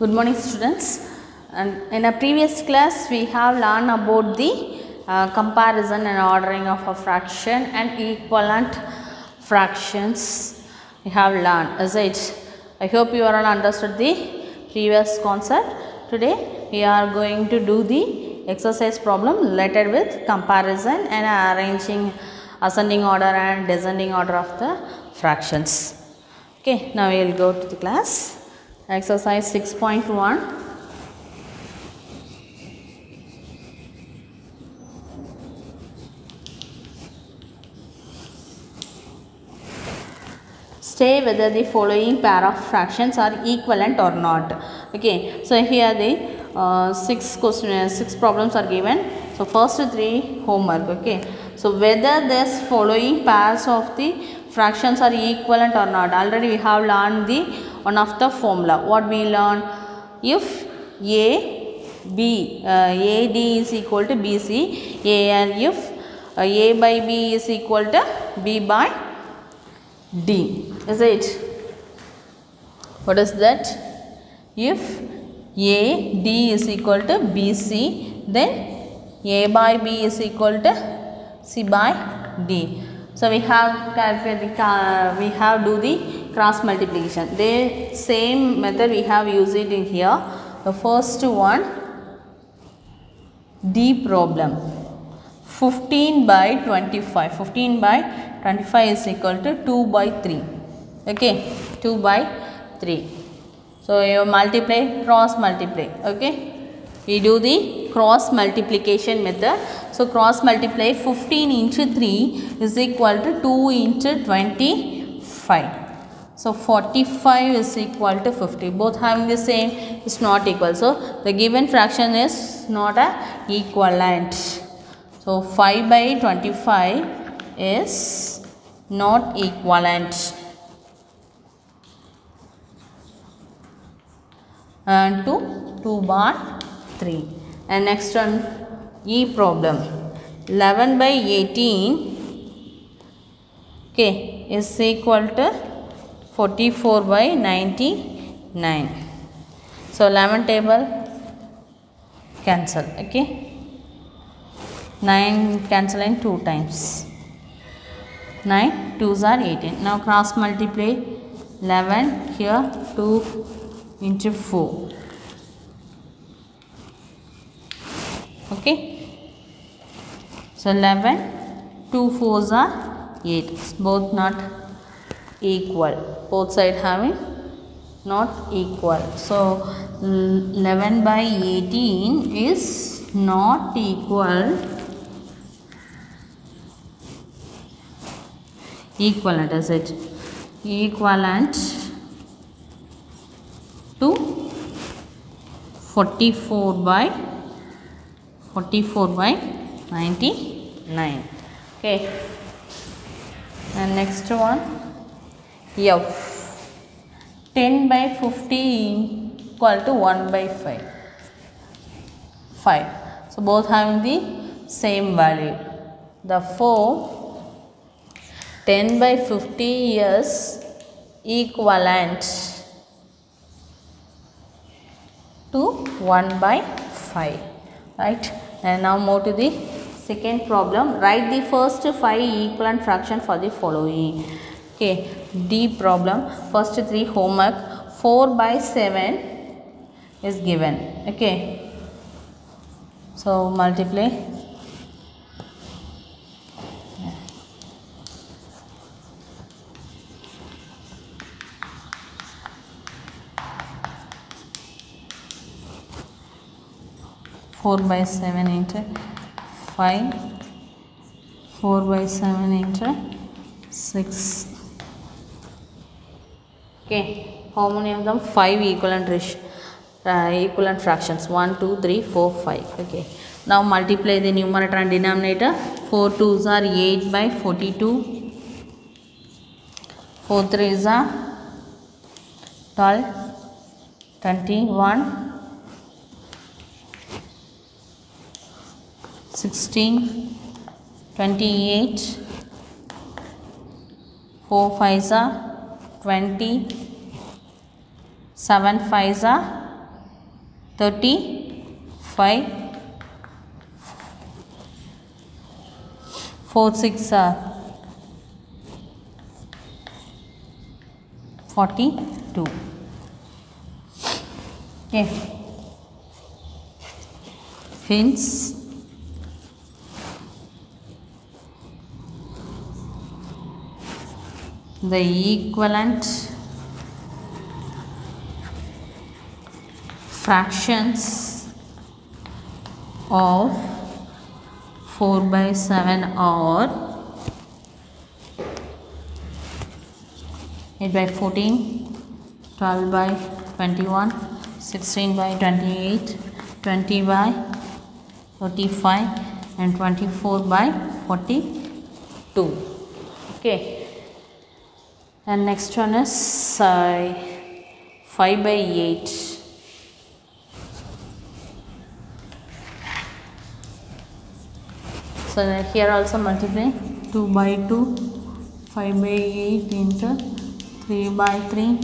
Good morning students, and in a previous class we have learned about the comparison and ordering of a fraction and equivalent fractions. We have learned, is it? I hope you all understood the previous concept. Today we are going to do the exercise problem related with comparison and arranging ascending order and descending order of the fractions. Okay, now we will go to the class. Exercise 6.1. Say whether the following pair of fractions are equivalent or not. Okay, so here the six problems are given. So first three homework. Okay, so whether this following pairs of the fractions are equivalent or not. Already we have learned the one of the formula. What we learn? If AD is equal to BC, and if A by B is equal to B by D. Is it? What is that? If AD is equal to BC, then A by B is equal to C by D. So we have do the cross multiplication. The same method we have used it in here. The first one, D problem. 15 by 25. 15 by 25 is equal to 2 by 3. Okay, 2 by 3. So you multiply, cross multiply. Okay, we do the cross multiplication method. So cross multiply 15 into 3 is equal to 2 into 25. So 45 is equal to 50. Both having the same is not equal. So the given fraction is not a equivalent. So 5 by 25 is not equivalent. And to 2 by 3. And next one, E problem. 11 by 18 is equal to 44 by 99. So 11 table cancel. Okay, 9 cancel in 2 times. 9 2s are 18. Now cross multiply 11 here, 2 into 4. Okay, so 11, 2 4s are 8. Both not equal. Both side having not equal. So 11 by 18 is not equivalent, is it? Equivalent to 44 by 99. Okay, and next one, F. 10 by 50 equal to 1 by 5. So both having the same value. Therefore 10 by 50 is equivalent to 1 by 5, right? And now move to the second problem. Write the first 5 equivalent fraction for the following. Okay, D problem. First 3 homework. 4 by 7 is given. Okay, so multiply. Four by 7 into 5, 4 by 7 into 6. Okay, how many of them? 5 equivalent fractions. 1 2 3 4 5. Okay, now multiply the numerator and denominator. 4 2s are 8 by 42. 4 3s are 12, 21, 16, 28, 4 5s are 20, 7 5s are 35, 4 6 are 42. Okay. Hence, the equivalent fractions of 4/7 are 8/14, 12/21, 16/28, 20/35 and 24/42. Okay. And next one is 5/8. So here also multiply 2/2, 5/8 into 3/3,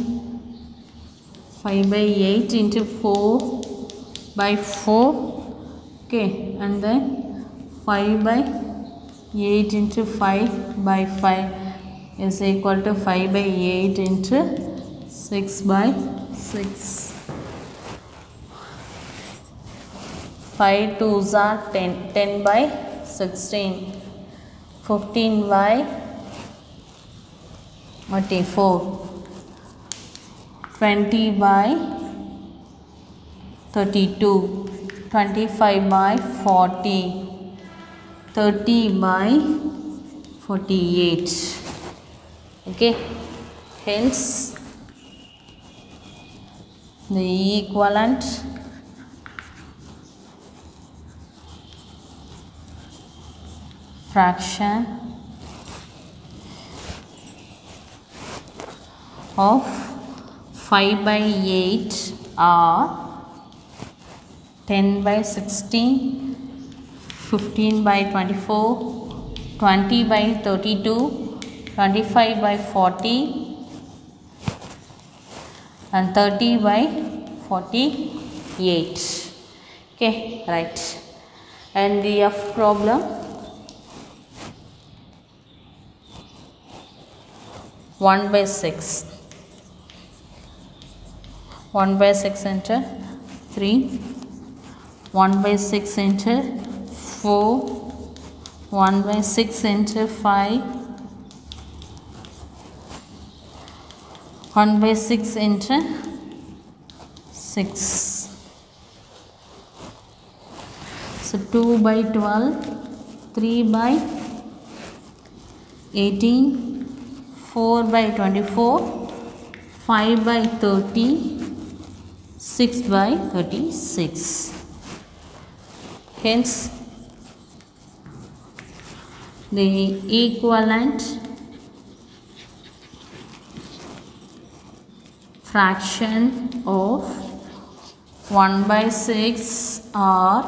5/8 into 4/4. Okay, and then 5/8 into 5/5 is equal to 5/8 into 6/6. 5 2s are 10, 10/16, 15/44, 20/32, 25/40, 30/48. Okay, hence the equivalent fraction of 5/8 are 10/16, 15/24, 20/32, 25/40 and 30/48. Okay, right. And the F problem, 1/6. 1/6 into 3, 1/6 into 4, 1/6 into 5, 1/6 into 6. So 2/12, 3/18, 4/24, 5/30, 6/36. Hence, the equivalent fraction of 1/6 are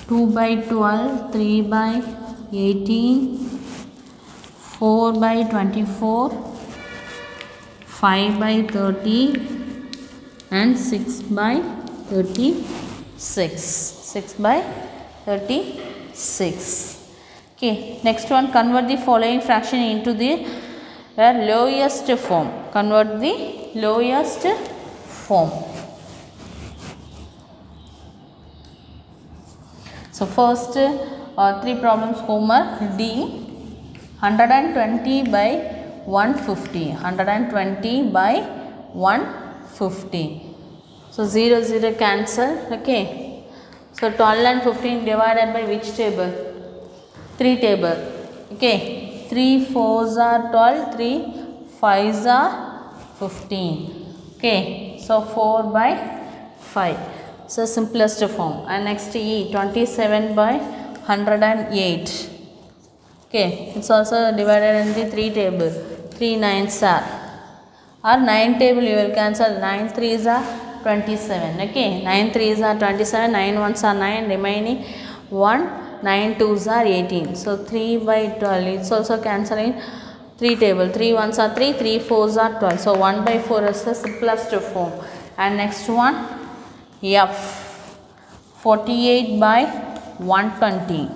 2/12, 3/18, 4/24, 5/30 and 6/36. 6/36. Okay, next one, convert the following fraction into the lowest form. Convert the lowest form. So first 3 problems homework. D, 120/150, 120/150. So 0 0 cancel. Okay, so 12 and 15 divided by which table? 3 table. Okay, 3 4s are 12, 3 5s are 15. Okay, so 4/5. So simplest form. And next E, 27/108. Okay, it's also divided in the 3 table. 3 9s are 9 table, you will cancel. 9 3s are 27. Okay, 9 3s are 27, 9 1s are 9, remaining 1, 9 2s are 18. So 3/12, it's also cancelling. 3 table, 3 ones are 3, 3 fours are 12. So 1 by 4 is the simplest form. And next one, F, 48 by 120.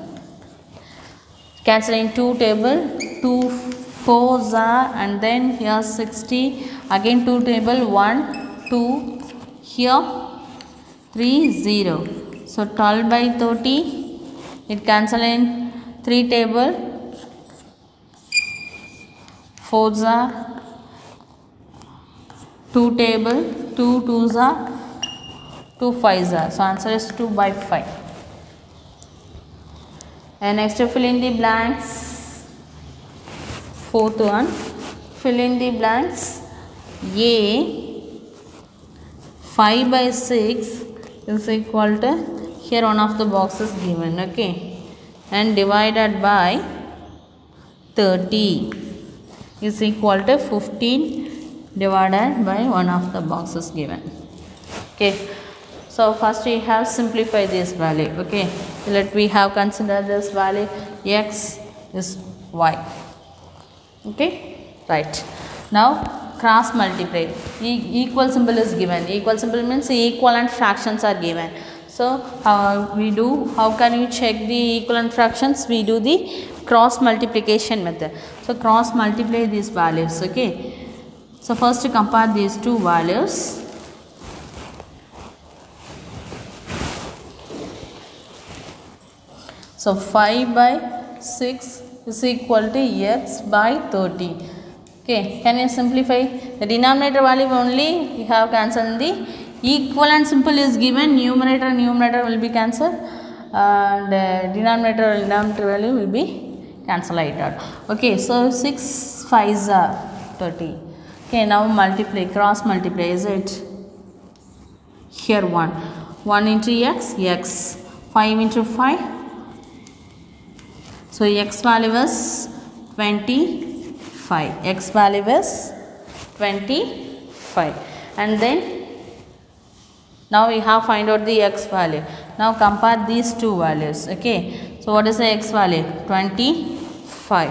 Cancelling 2 table, 2 fours are, and then here 60, again 2 table, 1, 2, here 3, 0. So 12 by 30, it cancel in 3 table, 4s are, 2 table, 2 2s are, 2 5s are. So answer is 2 by 5. And next fill in the blanks. Fourth one, fill in the blanks. A 5 by 6 is equal to, here one of the boxes given, okay, and divided by 30 is equal to 15 divided by one of the boxes given. Okay, so first we have simplify this value. Okay, let we have consider this value x is y. Okay, right. Now cross multiply. Equal symbol is given. Equal symbol means equivalent fractions are given. So how can you check the equivalent fractions? We do the cross multiplication method. So cross multiply these values. Okay, so first compare these two values. So 5 by 6 is equal to x by 30. Okay, can you simplify? The denominator value only we have cancelled. The equivalent symbol is given. Numerator will be cancelled, and denominator value will be cancelled. Okay, so 6 5s are 30. Okay, now multiply, cross multiply. Is it here 1 into x, 5 into 5. So x value is 25. X value is 25. And then now we have find out the x value. Now compare these two values. Okay. So what is the x value? 25.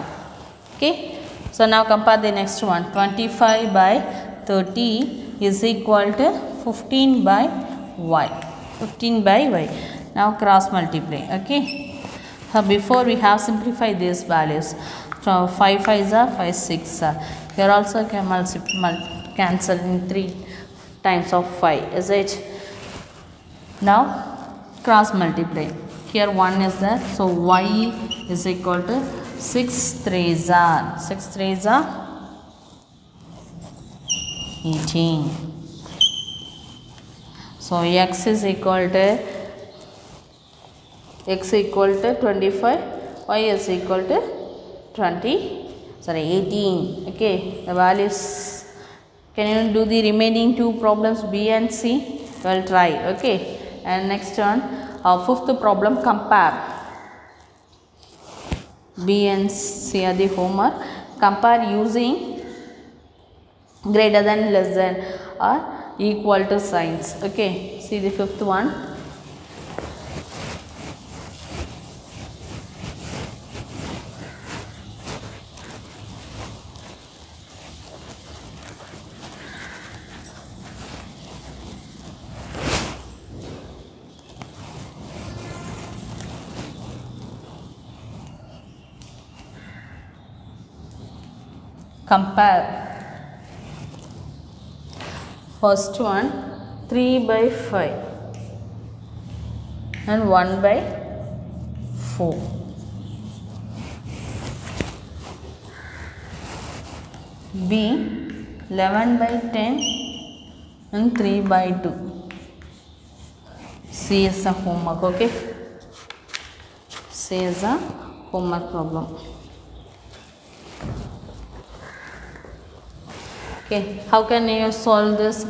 Okay. So now compare the next one. 25 by 30 is equal to 15 by y. 15 by y. Now cross multiply. Okay. So before we have simplified these values. So 5 5s are 5 6 are. Here also can cancel in 3 times of 5. Is it? Now cross multiply. Here 1 is there. So y is equal to 6 3s are. 6 3s are 18. So x is equal to 25, y is equal to 18. Okay, the values. Can you do the remaining two problems B and C? Well, try. Okay, and next one, fifth problem, compare. B and C are the homework. Compare using greater than, less than, or equal to signs. Okay, see the fifth one. Compare. First one, 3 by 5 and 1 by 4. B, 11 by 10 and 3 by 2. C is a homework. Okay, C is a homework problem. Okay, how can you solve this?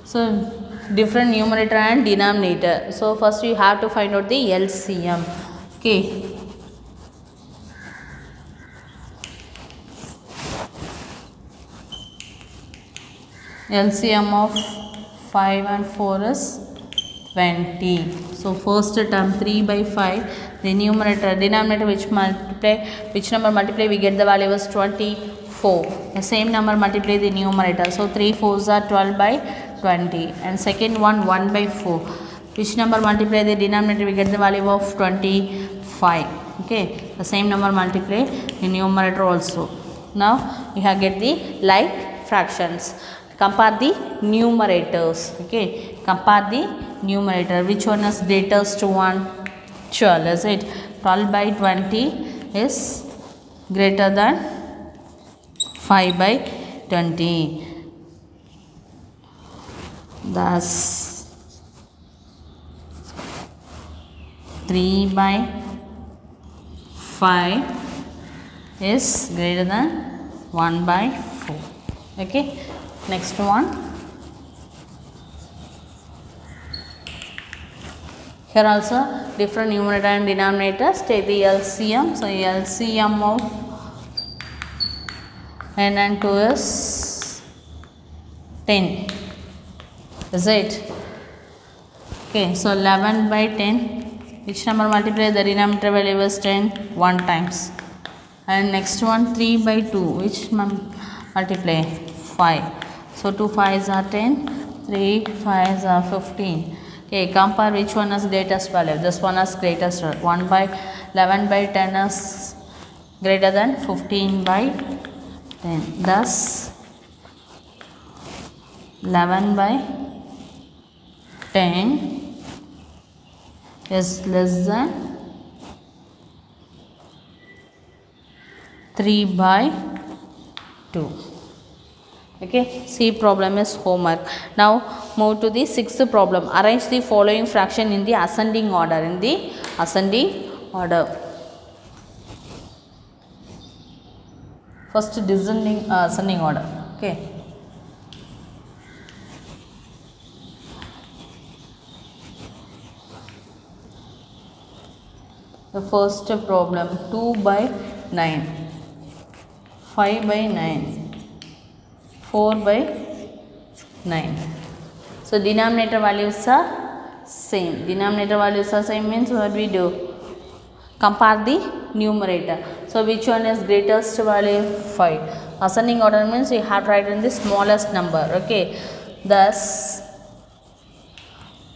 So different numerator and denominator. So first you have to find out the LCM. Okay, LCM of 5 and 4 is 20. So first term 3 by 5, the numerator, denominator which number multiply we get the value was 20. 4. The same number multiply the numerator. So 3 4s are 12 by 20. And second one 1 by 4. Which number multiply the denominator? We get the value of 25. Okay. The same number multiply the numerator also. Now we have get the like fractions. Compare the numerators. Okay. Compare the numerator. Which one is greatest one? 12. Is it? 12 by 20 is greater than 5 by 20. Thus 3 by 5 is greater than 1 by 4. Okay. Next one. Here also different numerator and denominator. Take the LCM. So LCM of n and 2 is 10. Is it? Okay. So 11 by 10. Which number multiply the denominator value is 10? 1 times. And next one 3 by 2. Which multiply? 5. So 2 5s are 10. 3 5s are 15. Okay, compare which one is greatest value. This one is greatest. 1 by 11 by 10 is greater than 15 by 10. Thus 11 by 10 is less than 3 by 2. Okay, C problem is homework. Now move to the sixth problem. Arrange the following fraction in the ascending order. In the ascending order. First descending ascending order. Okay. The first problem 2 by 9, 5 by 9, 4 by 9. So denominator values are same. Denominator values are same means what we do? Compare the numerator. So which one is greatest value? 5. Ascending order means we have to write in the smallest number. Okay. Thus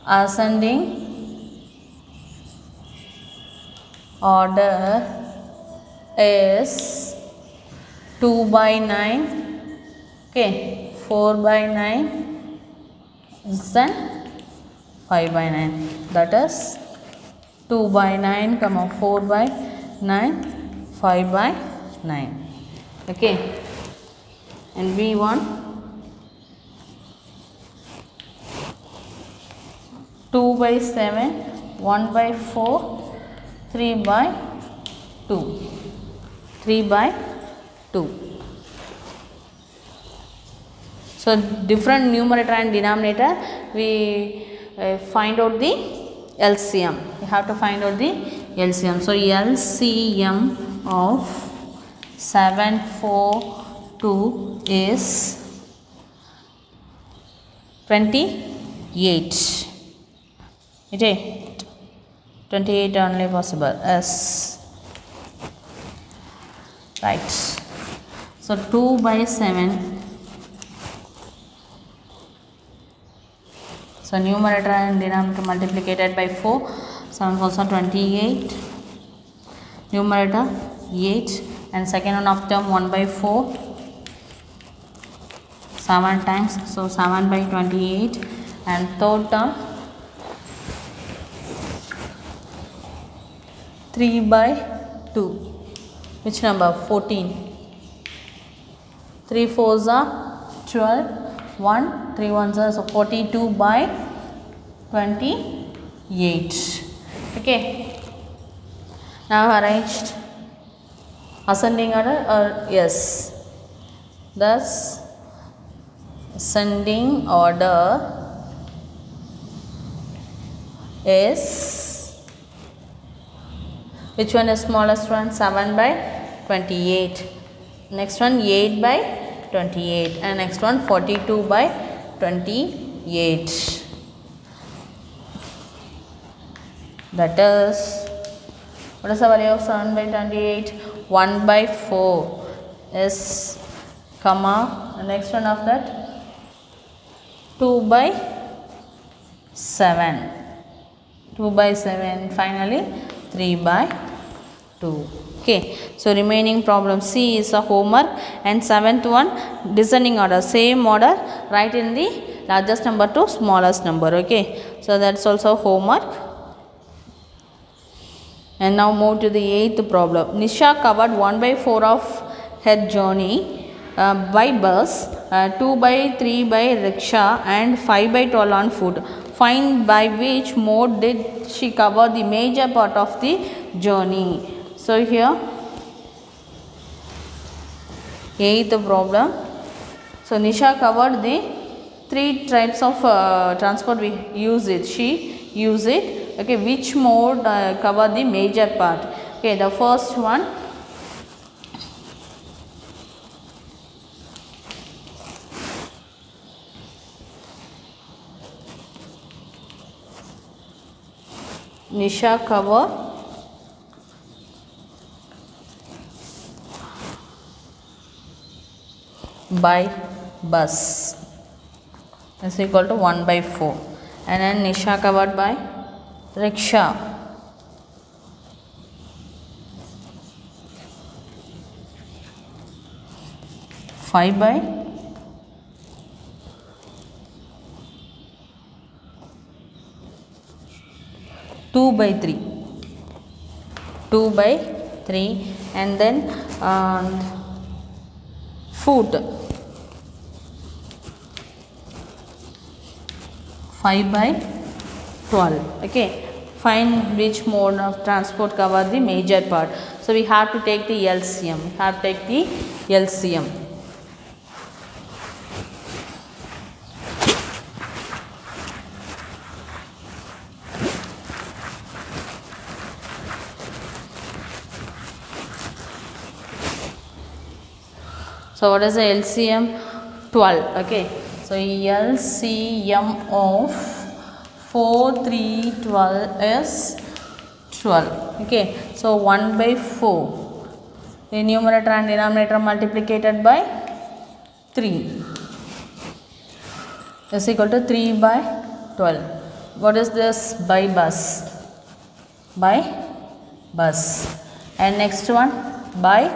ascending order is 2 by 9. Okay, 4 by 9 then 5 by 9. That is 2 by 9, 4 by 9, 5 by 9. Okay, and V1 2 by 7, 1 by 4, 3 by 2. 3 by 2. So different numerator and denominator, we find out the LCM. We have to find out the LCM. So LCM of 7, 4, 2 is 28. Okay, 28 only possible. S. Right. So 2 by 7. So numerator and denominator multiplied by 4. 7 4 are 28. Numerator 8 and second one of them 1 by 4. 7 times. So 7 by 28 and third term 3 by 2. Which number? 14. 3 4s are 12. 1, 3 1s are so 42 by 28. Okay. Now arranged ascending order or yes. Thus ascending order is, which one is smallest one? 7 by 28. Next one 8 by 28 and next one 42 by 28. That is, what is the value of 7 by 28? 1 by 4 is comma, next one of that 2 by 7, 2 by 7, finally 3 by 2. Okay, so remaining problem C is a homework, and 7th one descending order, same order, write in the largest number to smallest number. Okay, so that's also homework. And now move to the 8th problem. Nisha covered 1 by 4 of her journey by bus, 2 by 3 by rickshaw, and 5 by 12 on foot. Find by which mode did she cover the major part of the journey. So here 8th problem. So Nisha covered the 3 types of transport we use it. She use it. Okay, which mode cover the major part? Okay, the first one, Nisha cover by bus is equal to 1 by 4, and then Nisha covered by rickshaw, five by 2 by 3, 2 by 3, and then foot 5 by 12. Okay, find which mode of transport cover the major part. So we have to take the LCM. We have to take the LCM. So what is the LCM? 12. Okay, so LCM of 4, 3, 12 is 12. Okay, so 1 by 4, the numerator and denominator multiplied by 3 is equal to 3 by 12. What is this? By bus, by bus. And next one, by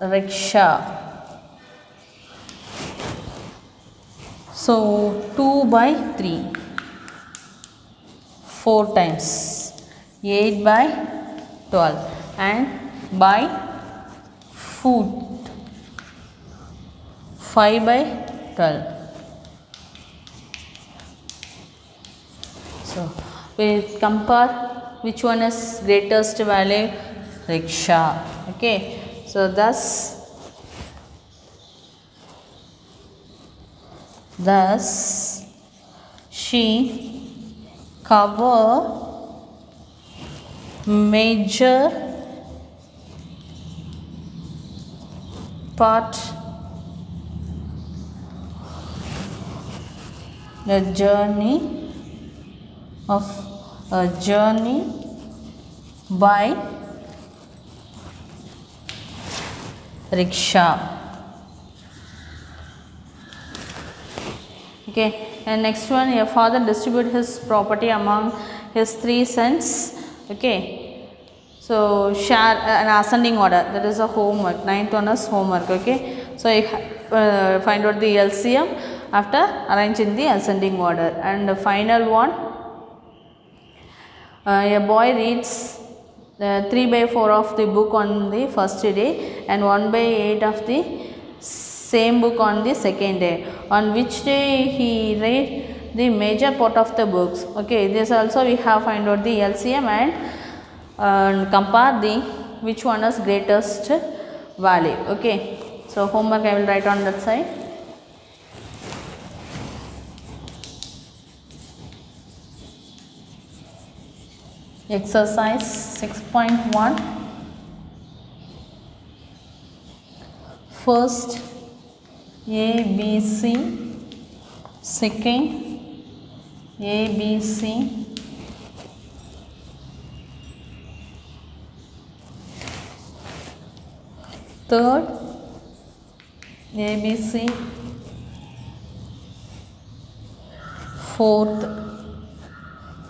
rickshaw. So 2 by 3, 4 times, 8 by 12, and by foot 5 by 12. So we compare which one is greatest value. Rickshaw. Okay, so thus she cover major part the journey of a journey by rickshaw. Okay, and next one, your father distributed his property among his 3 sons. Okay, so share an ascending order, that is a homework. 9th one is homework. Okay, so you find out the LCM after arranging the ascending order. And the final one, a boy reads 3 by 4 of the book on the first day and 1 by 8 of the same book on the second day. On which day he read the major part of the books. Okay, this also we have find out the LCM and compare the which one is greatest value. Okay, so homework I will write on that side. Exercise 6.1. First A, B, C. Second A, B, C. Third ABC, fourth,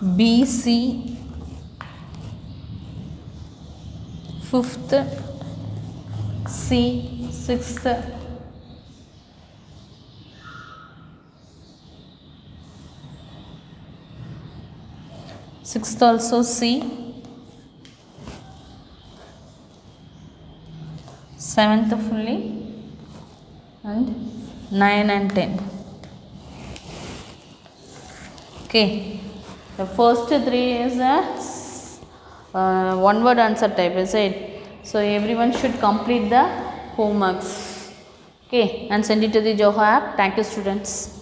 BC, fifth, C, sixth, sixth also C, seventh fully, and 9 and 10. Okay, the first three is a one word answer type, is it? So everyone should complete the homeworks, okay, and send it to the Zoho app. Thank you, students.